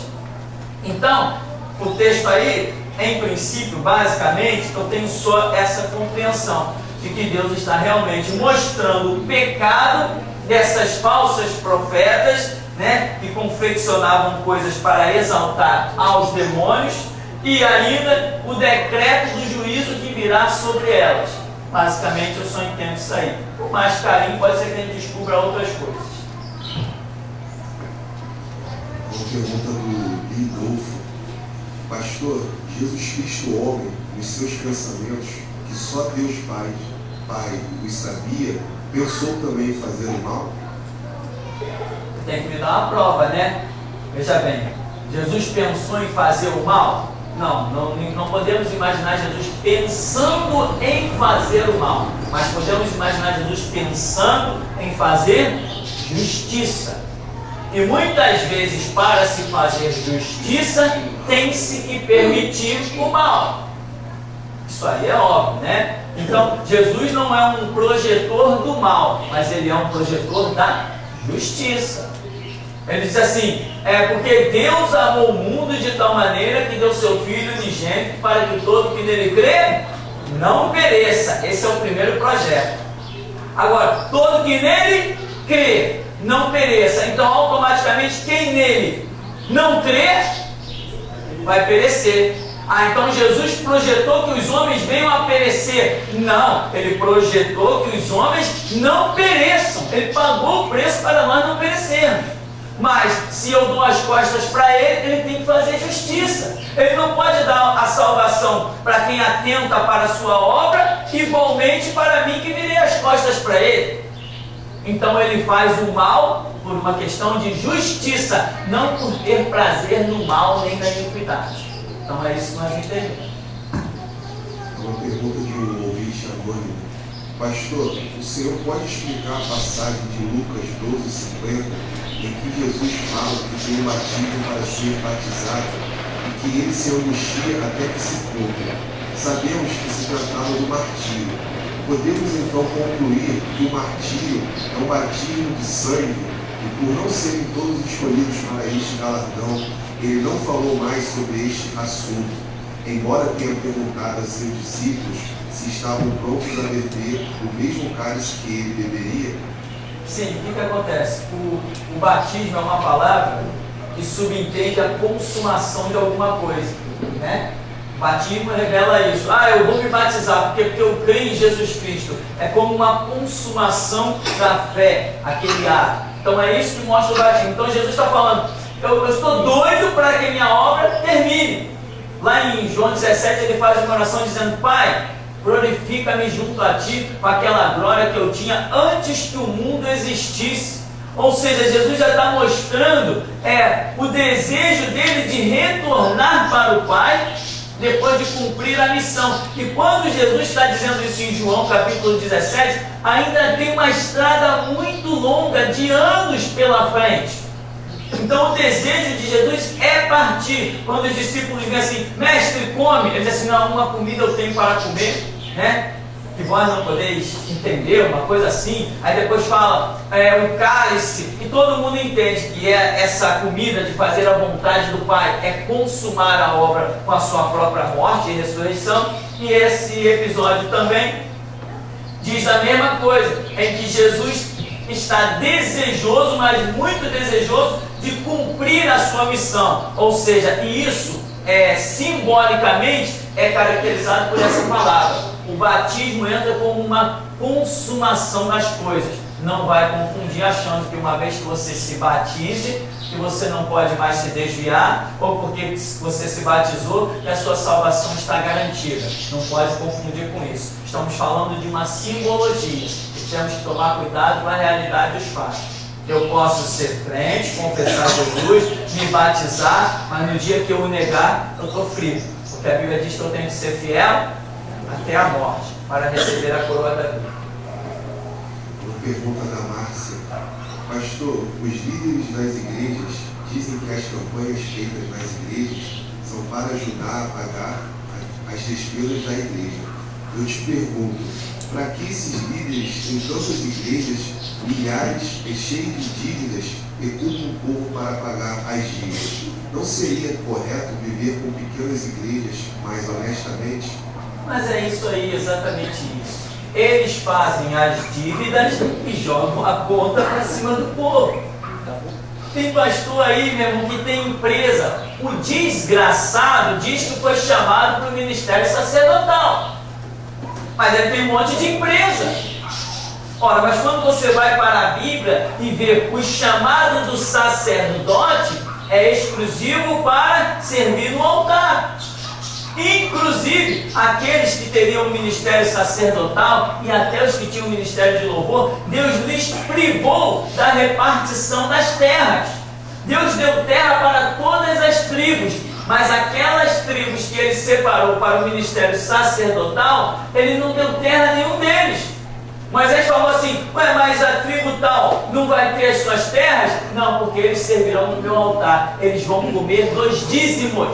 Então, o texto aí, em princípio, basicamente, eu tenho só essa compreensão de que Deus está realmente mostrando o pecado dessas falsas profetas, né, que confeccionavam coisas para exaltar aos demônios, e ainda o decreto do juízo que virá sobre elas. Basicamente eu só entendo isso aí. Com mais carinho pode ser que a gente descubra outras coisas. Uma pergunta do Lidolfo. Pastor, Jesus Cristo, homem, nos seus pensamentos, que só Deus Pai o sabia, pensou também em fazer o mal? Tem que me dar uma prova, né? Veja bem, Jesus pensou em fazer o mal? Não podemos imaginar Jesus pensando em fazer o mal, mas podemos imaginar Jesus pensando em fazer justiça. E muitas vezes, para se fazer justiça, tem-se que permitir o mal. Isso aí é óbvio, né? Então, Jesus não é um projetor do mal, mas ele é um projetor da justiça. Ele diz assim, porque Deus amou o mundo de tal maneira que deu seu Filho unigênito para que todo que nele crê não pereça. Esse é o primeiro projeto. Agora, todo que nele crê não pereça. Então, automaticamente, quem nele não crê vai perecer. Então Jesus projetou que os homens venham a perecer. Não, ele projetou que os homens não pereçam. Ele pagou o preço para nós não perecermos. Mas se eu dou as costas para ele, ele tem que fazer justiça. Ele não pode dar a salvação para quem atenta para a sua obra, igualmente para mim que virei as costas para ele. Então ele faz o mal por uma questão de justiça, não por ter prazer no mal nem na iniquidade. Então é isso que nós entendemos. Uma pergunta de um ouvinte anônimo. Pastor, o senhor pode explicar a passagem de Lucas 12:50, em que Jesus fala que tem um batismo para ser batizado e que ele se angustia até que se cumpra? Sabemos que se tratava do martírio. Podemos então concluir que o martírio é um batismo de sangue e, por não serem todos escolhidos para este galardão, ele não falou mais sobre este assunto, embora tenha perguntado a seus discípulos se estavam prontos a beber o mesmo cálice que ele beberia. Sim, o que acontece? O batismo é uma palavra que subentende a consumação de alguma coisa, né? Batismo revela isso. Eu vou me batizar porque eu creio em Jesus Cristo. É como uma consumação da fé, aquele ato. Então é isso que mostra o batismo. Então Jesus está falando, eu estou doido para que minha obra termine. Lá em João 17 ele faz uma oração dizendo: Pai, glorifica-me junto a ti com aquela glória que eu tinha antes que o mundo existisse. Ou seja, Jesus já está mostrando o desejo dele de retornar para o Pai depois de cumprir a missão. E quando Jesus está dizendo isso em João capítulo 17, ainda tem uma estrada muito longa de anos pela frente. Então o desejo de Jesus é partir. Quando os discípulos vêm assim: mestre, come, ele diz assim: não, uma comida eu tenho para comer, né? Que vós não podeis entender, uma coisa assim. Aí depois fala o cálice, e todo mundo entende que essa comida de fazer a vontade do Pai é consumar a obra com a sua própria morte e ressurreição. E esse episódio também diz a mesma coisa, em que Jesus está desejoso, mas muito desejoso, de cumprir a sua missão. Ou seja, e isso simbolicamente é caracterizado por essa palavra. O batismo entra como uma consumação das coisas. Não vai confundir achando que uma vez que você se batize, que você não pode mais se desviar, ou porque você se batizou e a sua salvação está garantida. Não pode confundir com isso. Estamos falando de uma simbologia e temos que tomar cuidado com a realidade dos fatos. Eu posso ser crente, confessar Jesus, me batizar, mas no dia que eu o negar, eu estou frio. Porque a Bíblia diz que eu tenho que ser fiel até a morte, para receber a coroa da vida. Uma pergunta da Márcia. Pastor, os líderes das igrejas dizem que as campanhas feitas nas igrejas são para ajudar a pagar as despesas da igreja. Eu te pergunto, para que esses líderes em tantas igrejas, milhares e cheios de dívidas, recrutam um povo para pagar as dívidas? Não seria correto viver com pequenas igrejas mais honestamente? Mas é isso aí, exatamente isso. Eles fazem as dívidas e jogam a conta para cima do povo. Tem pastor aí, meu irmão, que tem empresa. O desgraçado diz que foi chamado para o ministério sacerdotal. Mas ele tem um monte de empresa. Ora, mas quando você vai para a Bíblia e vê o chamado do sacerdote, é exclusivo para servir no altar. Inclusive, aqueles que teriam o ministério sacerdotal e até os que tinham o ministério de louvor, Deus lhes privou da repartição das terras. Deus deu terra para todas as tribos, mas aquelas tribos que ele separou para o ministério sacerdotal, ele não deu terra a nenhum deles. Moisés falou assim: ué, mas a tribo tal não vai ter as suas terras? Não, porque eles servirão no meu altar. Eles vão comer dos dízimos.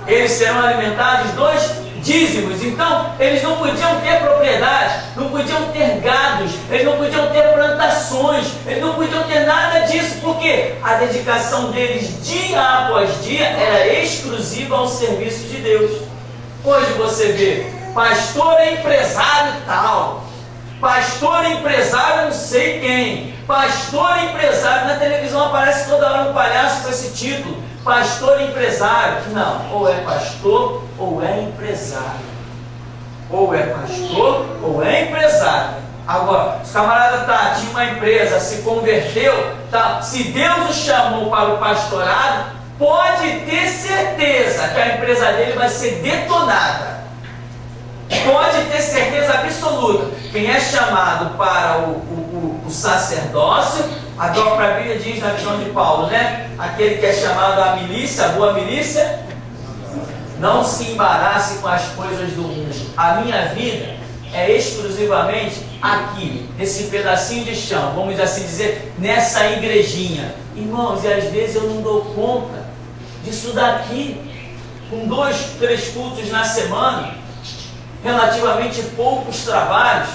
Eles serão alimentados dos dízimos. Então, eles não podiam ter propriedade, não podiam ter gados, eles não podiam ter plantações, eles não podiam ter nada disso, porque a dedicação deles dia após dia era exclusiva ao serviço de Deus. Hoje você vê pastor empresário tal, pastor empresário não sei quem, pastor empresário, na televisão aparece toda hora um palhaço com esse título, pastor empresário. Não, ou é pastor ou é empresário. Ou é pastor ou é empresário. Agora, se o camarada tinha uma empresa, se converteu, se Deus o chamou para o pastorado, pode ter certeza que a empresa dele vai ser detonada. Pode ter certeza absoluta. Quem é chamado para o sacerdócio, a própria Bíblia diz na visão de Paulo, né? Aquele que é chamado à milícia, a boa milícia, não se embarace com as coisas do mundo. A minha vida é exclusivamente aqui, nesse pedacinho de chão, vamos assim dizer, nessa igrejinha. Irmãos, e às vezes eu não dou conta disso daqui, com 2, 3 cultos na semana, relativamente poucos trabalhos.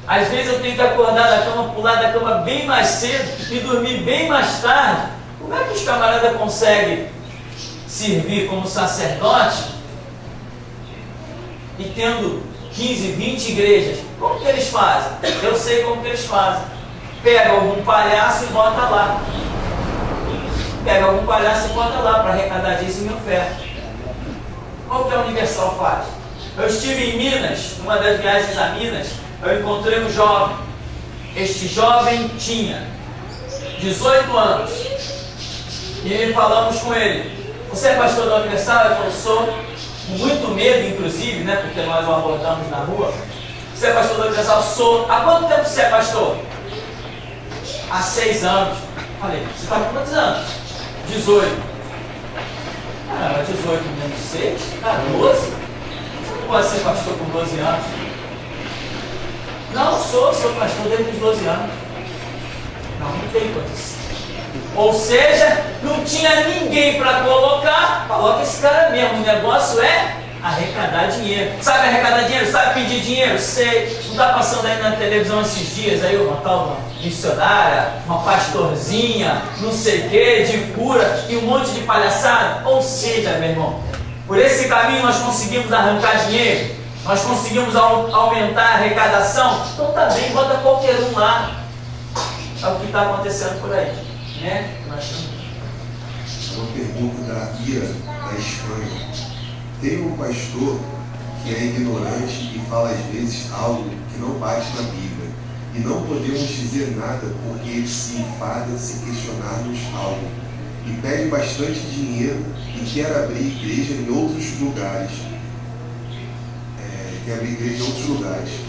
Às vezes eu tenho que acordar da cama, pular da cama bem mais cedo e dormir bem mais tarde. Como é que os camaradas conseguem servir como sacerdote e tendo 15, 20 igrejas? Como que eles fazem? Eu sei como que eles fazem. Pega algum palhaço e bota lá. Pega algum palhaço e bota lá para arrecadar dízimo e oferta. Qual que a Universal faz? Eu estive em Minas, numa das viagens a Minas, eu encontrei um jovem. Este jovem tinha 18 anos. E falamos com ele: você é pastor da Universal? Ele falou: sou. Com muito medo, inclusive, né? Porque nós o abordamos na rua. Você é pastor da Universal? Sou. Há quanto tempo você é pastor? Há 6 anos. Falei: você está com quantos anos? 18. Ah, 18 menos 6? Tá 12. Você não pode ser pastor com 12 anos. Não, sou pastor desde os 12 anos. Não tem condição. Ou seja, não tinha ninguém para colocar. Coloca esse cara mesmo. O negócio é arrecadar dinheiro. Sabe arrecadar dinheiro? Sabe pedir dinheiro? Sei. Não está passando aí na televisão esses dias aí uma tal missionária, uma pastorzinha, não sei o que, de cura e um monte de palhaçada? Ou seja, meu irmão, por esse caminho nós conseguimos arrancar dinheiro, nós conseguimos aumentar a arrecadação. Então tá bem, bota qualquer um lá. É o que está acontecendo por aí, né? Uma pergunta da Ira, da Espanha. Tem um pastor que é ignorante e fala às vezes algo que não bate na Bíblia. e não podemos dizer nada porque ele se enfada se questionarmos algo. E pede bastante dinheiro e quer abrir igreja em outros lugares.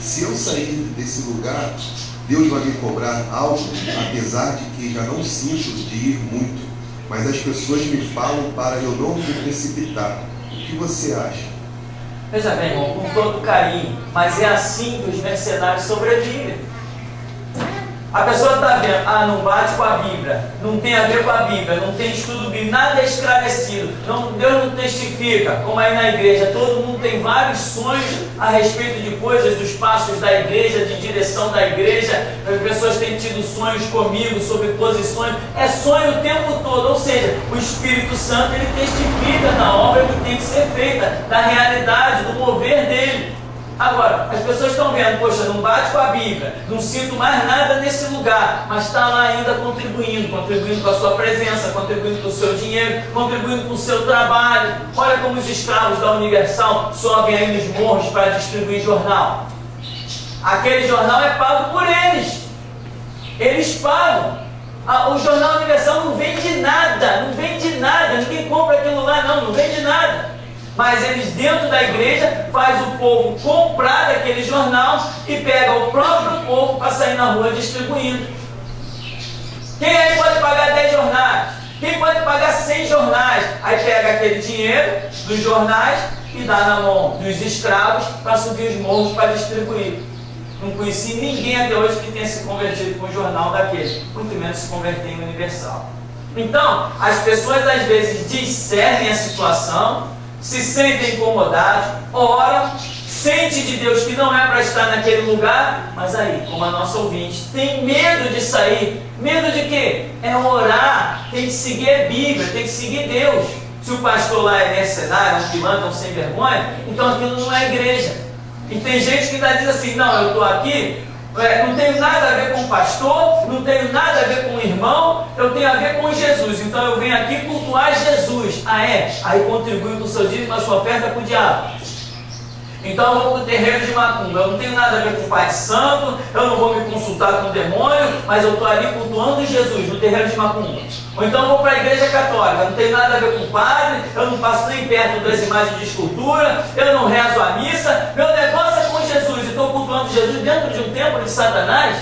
Se eu sair desse lugar, Deus vai me cobrar algo, apesar de que já não sinto de ir muito. Mas as pessoas me falam para eu não me precipitar. O que você acha? Veja bem, irmão, com todo carinho, mas é assim que os mercenários sobrevivem. A pessoa está vendo, não bate com a Bíblia, não tem a ver com a Bíblia, não tem estudo bíblico, nada é esclarecido, Deus não testifica, como aí na igreja, todo mundo tem vários sonhos a respeito de coisas, dos passos da igreja, de direção da igreja, as pessoas têm tido sonhos comigo sobre posições, é sonho o tempo todo, ou seja, o Espírito Santo ele testifica na obra que tem que ser feita, da realidade, do mover dele. Agora, as pessoas estão vendo, poxa, não bate com a Bíblia, não sinto mais nada nesse lugar, mas está lá ainda contribuindo com a sua presença, contribuindo com o seu dinheiro, contribuindo com o seu trabalho. Olha como os escravos da Universal sobem aí nos morros para distribuir jornal. Aquele jornal é pago por eles. Eles pagam. O jornal Universal não vende nada, ninguém compra aquilo lá não vende nada. Mas eles dentro da igreja faz o povo comprar aquele jornal e pega o próprio povo para sair na rua distribuindo. Quem aí pode pagar 10 jornais? Quem pode pagar 100 jornais? Aí pega aquele dinheiro dos jornais e dá na mão dos escravos para subir os morros para distribuir. Não conheci ninguém até hoje que tenha se convertido com o jornal daquele, muito menos se converter em Universal. Então, as pessoas às vezes discernem a situação, se sentem incomodados, oram, sente de Deus que não é para estar naquele lugar, mas aí, como a nossa ouvinte, tem medo de sair. Medo de quê? É orar, tem que seguir a Bíblia, tem que seguir Deus. Se o pastor lá é mercenário, um pilantra, um sem vergonha, então aquilo não é igreja. E tem gente que ainda diz assim, não, eu estou aqui, não tenho nada a ver com o pastor, não tenho nada a ver com o irmão, eu tenho a ver com Jesus, então eu venho aqui cultuar Jesus. Aí contribui com o seu dízimo, a sua oferta para o diabo. Então eu vou para o terreiro de macumba, eu não tenho nada a ver com o Pai Santo, eu não vou me consultar com o demônio, mas eu estou ali cultuando Jesus no terreiro de macumba. Ou então eu vou para a igreja católica, eu não tenho nada a ver com o padre, eu não passo nem perto das imagens de escultura, eu não rezo a missa, meu negócio é com Jesus, e estou cultuando Jesus dentro de um templo de Satanás.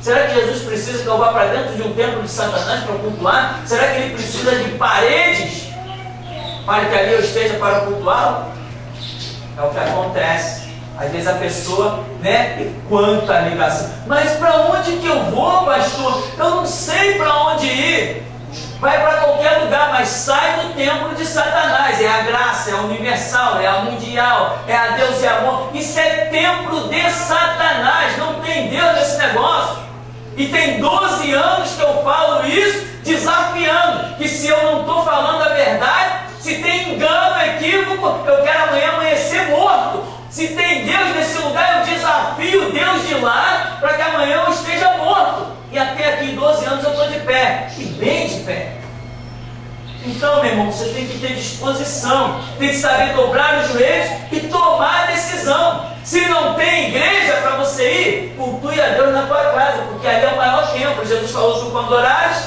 Será que Jesus precisa que eu vá para dentro de um templo de Satanás para cultuar? Será que ele precisa de paredes para que ali eu esteja para cultuá-lo? É o que acontece. Às vezes a pessoa, e quanta ligação. Mas para onde que eu vou, pastor? Eu não sei para onde ir. Vai para qualquer lugar, mas sai do templo de Satanás. É a graça, é a universal, é a mundial, é a Deus e amor. Isso é templo de Satanás. Não tem Deus nesse negócio. E tem 12 anos que eu falo isso, desafiando que se eu não estou falando a verdade, se tem engano, equívoco, eu quero amanhã amanhecer morto. Se tem Deus nesse lugar, eu desafio Deus de lá para que amanhã eu esteja morto. E até aqui 12 anos eu estou de pé, e bem de pé. Então, meu irmão, você tem que ter disposição, tem que saber dobrar os joelhos e tomar a decisão. Se não tem igreja para você ir, cultue a Deus na tua casa, porque ali é o maior templo. Jesus falou que quando orares,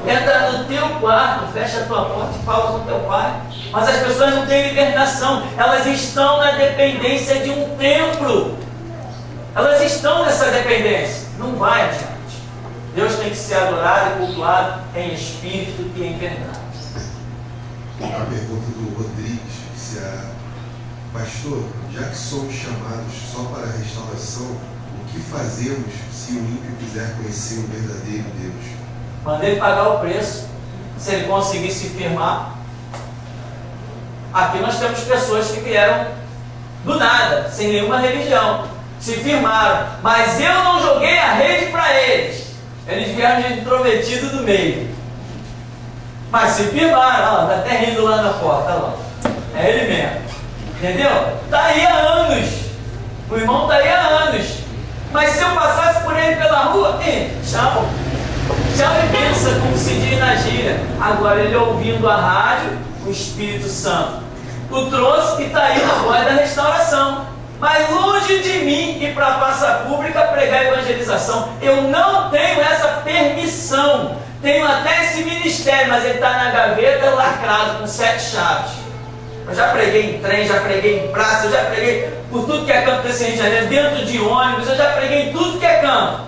entra no teu quarto, fecha a tua porta e fala com teu pai. Mas as pessoas não têm libertação, elas estão na dependência de um templo. Elas estão nessa dependência. Não vai adiante. Deus tem que ser adorado e cultuado em espírito e em verdade. A pergunta do Rodrigues, pastor, já que somos chamados só para a restauração, o que fazemos se o ímpio quiser conhecer o verdadeiro Deus? Manda ele pagar o preço, se ele conseguir se firmar. Aqui nós temos pessoas que vieram do nada, sem nenhuma religião, se firmaram, mas eu não joguei a rede para eles. Eles vieram de intrometido do meio, mas se firmaram. Está até rindo lá na porta, lá. É ele mesmo, entendeu? Está aí há anos, o irmão está aí há anos, mas se eu passasse por ele pela rua, tchau e pensa, como se diz na gíria. Agora ele ouvindo a rádio, o Espírito Santo o trouxe e está aí na voz da restauração. Mas longe de mim ir para a praça pública pregar evangelização. Eu não tenho essa permissão. Tenho até esse ministério, mas ele está na gaveta lacrado com 7 chaves. Eu já preguei em trem, já preguei em praça, eu já preguei por tudo que é canto desse Rio de Janeiro, dentro de ônibus, eu já preguei em tudo que é canto.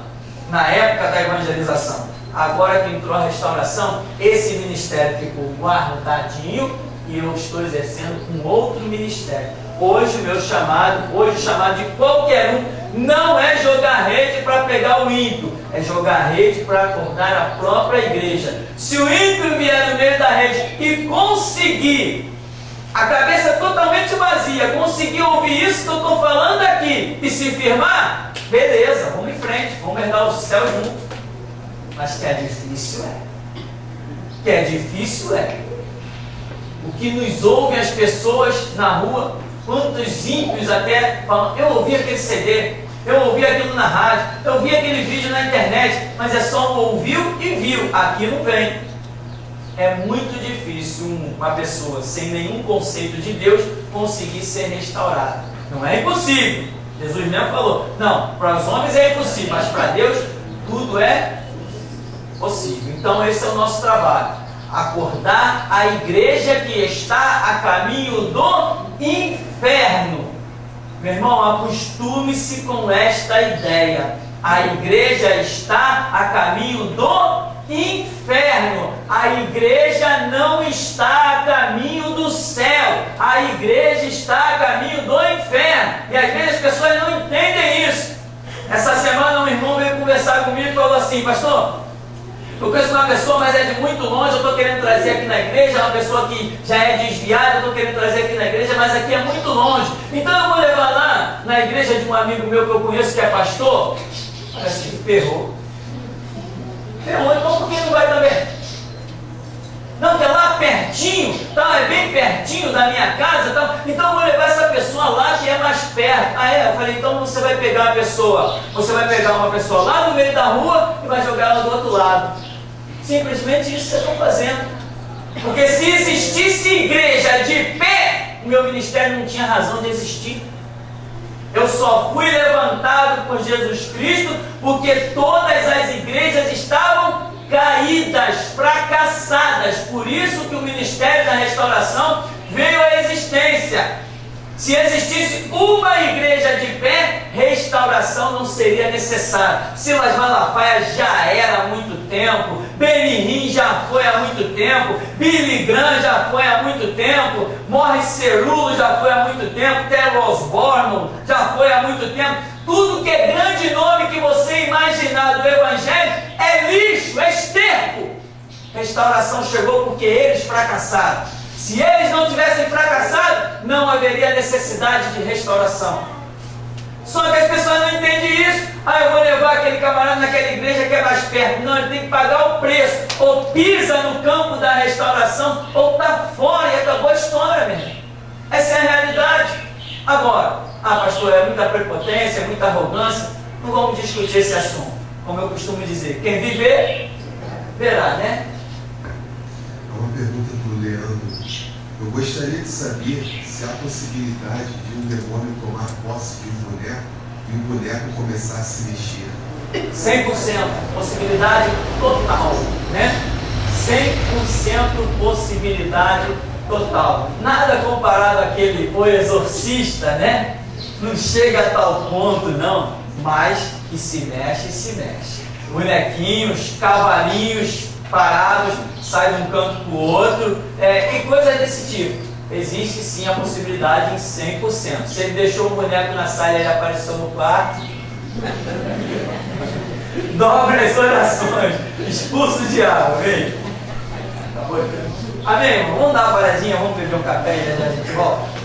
Na época da evangelização. Agora que entrou a restauração, esse ministério ficou guardadinho e eu estou exercendo um outro ministério. Hoje o meu chamado, hoje o chamado de qualquer um, não é jogar rede para pegar o ímpio, é jogar rede para acordar a própria igreja. Se o ímpio vier no meio da rede e conseguir, a cabeça totalmente vazia, conseguir ouvir isso que eu estou falando aqui e se firmar, beleza, vamos em frente, vamos herdar o céu junto. Mas que é difícil que é difícil o que nos ouvem as pessoas na rua, quantos ímpios até falam, eu ouvi aquele CD, eu ouvi aquilo na rádio, eu vi aquele vídeo na internet, mas é só um ouviu e viu, aqui não vem. É muito difícil uma pessoa sem nenhum conceito de Deus conseguir ser restaurada. Não é impossível. Jesus mesmo falou, não, para os homens é impossível, mas para Deus tudo é possível. Então esse é o nosso trabalho. Acordar a igreja que está a caminho do inferno. Meu irmão, acostume-se com esta ideia. A igreja está a caminho do inferno. A igreja não está a caminho do céu. A igreja está a caminho do inferno. E às vezes as pessoas não entendem isso. Essa semana um irmão veio conversar comigo e falou assim, pastor, eu conheço uma pessoa, mas é de muito longe, eu estou querendo trazer aqui na igreja, uma pessoa que já é desviada, eu estou querendo trazer aqui na igreja, mas aqui é muito longe. Então eu vou levar lá na igreja de um amigo meu que eu conheço, que é pastor. Parece que ferrou. Ferrou, então por que não vai também? Não, que é lá pertinho, tá, é bem pertinho da minha casa, tá, então eu vou levar essa pessoa lá que é mais perto. Ah é? Eu falei, então você vai pegar a pessoa, você vai pegar uma pessoa lá no meio da rua e vai jogar ela do outro lado. Simplesmente isso que vocês estão fazendo. Porque se existisse igreja de pé, o meu ministério não tinha razão de existir. Eu só fui levantado por Jesus Cristo porque todas as igrejas estavam caídas, fracassadas. Por isso que o ministério da restauração veio à existência. Se existisse uma igreja de pé, restauração não seria necessária. Silas Malafaia já era há muito tempo, Benihim já foi há muito tempo, Billy Graham já foi há muito tempo, Morris Cerullo já foi há muito tempo, Taylor Osborne já foi há muito tempo. Tudo que é grande nome que você imaginar do Evangelho é lixo, é esterco. Restauração chegou porque eles fracassaram. Se eles não tivessem fracassado, não haveria necessidade de restauração. Só que as pessoas não entendem isso. Ah, eu vou levar aquele camarada naquela igreja que é mais perto. Não, ele tem que pagar o preço. Ou pisa no campo da restauração, ou está fora e acabou a história, meu irmão. Essa é a realidade. Agora, pastor, é muita prepotência, é muita arrogância. Não vamos discutir esse assunto. Como eu costumo dizer, quem viver, verá, né? É uma pergunta do Leandro. Eu gostaria de saber se há possibilidade de um demônio tomar posse de um boneco e o boneco começar a se mexer. 100% possibilidade total, né? 100% possibilidade total. Nada comparado àquele O Exorcista, né? Não chega a tal ponto, não. Mas que se mexe, se mexe. Bonequinhos, cavalinhos parados, sai de um canto para o outro, e coisas desse tipo. Existe sim a possibilidade em 100%. Se ele deixou o boneco na sala e ele apareceu no quarto, dobre as orações, expulsa o diabo, vem. Amém, irmão? Vamos dar uma paradinha, vamos beber um café e já a gente volta.